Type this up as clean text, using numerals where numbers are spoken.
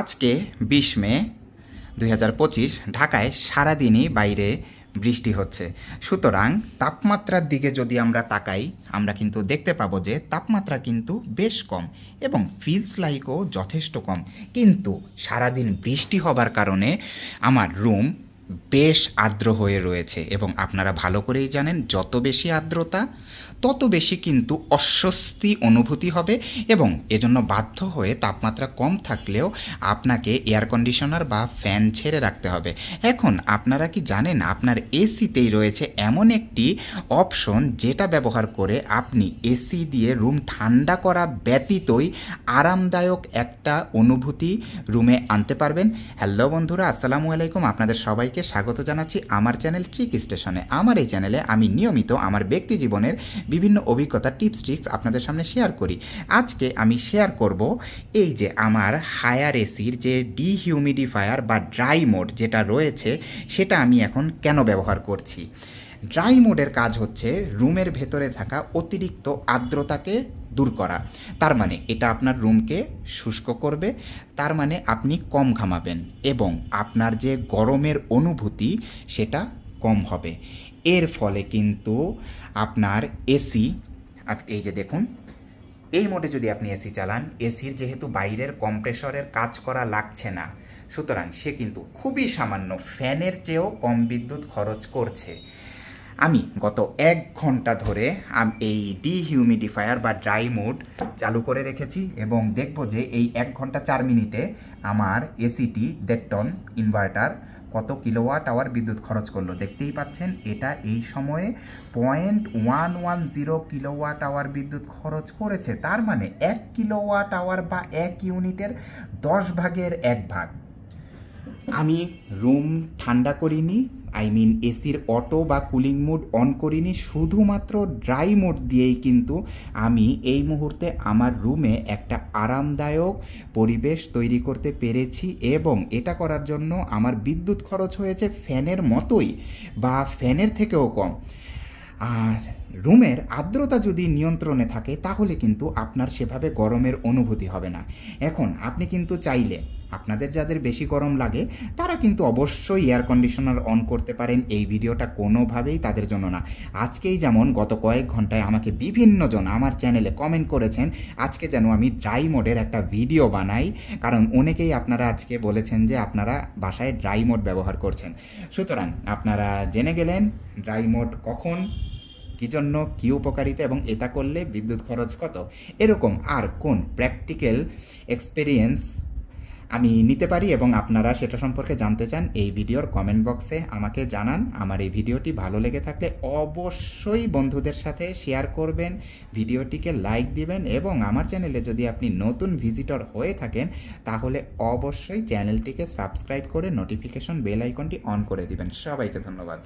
আজকে ২০ মে ২০২৫ ঢাকায় সারাদিনই বাইরে বৃষ্টি হচ্ছে। সুতরাং তাপমাত্রার দিকে যদি আমরা তাকাই, আমরা কিন্তু দেখতে পাবো যে তাপমাত্রা কিন্তু বেশ কম এবং ফিলস লাইকও যথেষ্ট কম। কিন্তু সারাদিন বৃষ্টি হবার কারণে আমার রুম বেশ আর্দ্র হয়ে রয়েছে এবং আপনারা ভালো করেই জানেন যত বেশি আর্দ্রতা তত বেশি কিন্তু অস্বস্তি অনুভূতি হবে এবং এজন্য বাধ্য হয়ে তাপমাত্রা কম থাকলেও আপনাকে এয়ার কন্ডিশনার বা ফ্যান ছেড়ে রাখতে হবে। এখন আপনারা কি জানেন আপনার এসিতেই রয়েছে এমন একটি অপশন যেটা ব্যবহার করে আপনি এসি দিয়ে রুম ঠান্ডা করা ব্যতীতই আরামদায়ক একটা অনুভূতি রুমে আনতে পারবেন। হ্যালো বন্ধুরা, আসসালামু আলাইকুম। আপনাদের সবাইকে স্বাগত জানাচ্ছি আমার চ্যানেল ট্রিক স্টেশনে। আমার এই চ্যানেলে আমি নিয়মিত আমার ব্যক্তি জীবনের বিভিন্ন অভিজ্ঞতা, টিপস ট্রিক্স আপনাদের সামনে শেয়ার করি। আজকে আমি শেয়ার করব এই যে আমার হায়ার এসির যে ডিহিউমিডিফায়ার বা ড্রাই মোড যেটা রয়েছে সেটা আমি এখন কেন ব্যবহার করছি। ড্রাই মোডের কাজ হচ্ছে রুমের ভেতরে থাকা অতিরিক্ত আর্দ্রতাকে দূর করা। তার মানে এটা আপনার রুমকে শুষ্ক করবে, তার মানে আপনি কম ঘামাবেন এবং আপনার যে গরমের অনুভূতি সেটা কম হবে। এর ফলে কিন্তু আপনার এসি, এই যে দেখুন, এই মোডে যদি আপনি এসি চালান, এসির যেহেতু বাইরের কম্প্রেসরের কাজ করা লাগছে না, সুতরাং সে কিন্তু খুবই সামান্য ফ্যানের চেয়েও কম বিদ্যুৎ খরচ করছে। আমি গত 1 ঘন্টা ধরে এই ডিহিউমিডিফায়ার বা ড্রাই মোড চালু করে রেখেছি এবং দেখব যে এই 1 ঘন্টা 4 মিনিটে আমার এসিটি 1.5 টন ইনভার্টার কত কিলোওয়াট আওয়ার বিদ্যুৎ খরচ করলো। দেখতেই পাচ্ছেন এটা এই সময়ে 0.110 কিলোওয়াট আওয়ার বিদ্যুৎ খরচ করেছে। তার মানে 1 কিলোওয়াট আওয়ার বা 1 ইউনিটের 10 ভাগের 1 ভাগ। আমি রুম ঠান্ডা করিনি, এসির অটো বা কুলিং মোড অন করিনি, শুধুমাত্র ড্রাই মোড দিয়েই কিন্তু আমি এই মুহূর্তে আমার রুমে একটা আরামদায়ক পরিবেশ তৈরি করতে পেরেছি এবং এটা করার জন্য আমার বিদ্যুৎ খরচ হয়েছে ফ্যানের মতোই বা ফ্যানের থেকেও কম। আর রুমের আর্দ্রতা যদি নিয়ন্ত্রণে থাকে তাহলে কিন্তু আপনার সেভাবে গরমের অনুভূতি হবে না। এখন আপনি কিন্তু চাইলে আপনাদের যাদের বেশি গরম লাগে তারা কিন্তু অবশ্যই এয়ার কন্ডিশনার অন করতে পারেন। এই ভিডিওটা কোনোভাবেই তাদের জন্য না। আজকেই যেমন গত কয়েক ঘন্টায় আমাকে বিভিন্নজন আমার চ্যানেলে কমেন্ট করেছেন আজকে যেন আমি ড্রাই মোডের একটা ভিডিও বানাই, কারণ অনেকেই আপনারা আজকে বলেছেন যে আপনারা বাসায় ড্রাই মোড ব্যবহার করছেন। সুতরাং আপনারা জেনে গেলেন ড্রাই মোড কখন, কী জন্য, কী উপকারিতা এবং এটা করলে বিদ্যুৎ খরচ কত। এরকম আর কোন প্র্যাকটিক্যাল এক্সপেরিয়েন্স আমি নিতে পারি এবং আপনারা সেটা সম্পর্কে জানতে চান, এই ভিডিওর কমেন্ট বক্সে আমাকে জানান। আমার এই ভিডিওটি ভালো লেগে থাকলে অবশ্যই বন্ধুদের সাথে শেয়ার করবেন, ভিডিওটিকে লাইক দিবেন এবং আমার চ্যানেলে যদি আপনি নতুন ভিজিটর হয়ে থাকেন তাহলে অবশ্যই চ্যানেলটিকে সাবস্ক্রাইব করে নোটিফিকেশন বেল আইকনটি অন করে দিবেন। সবাইকে ধন্যবাদ।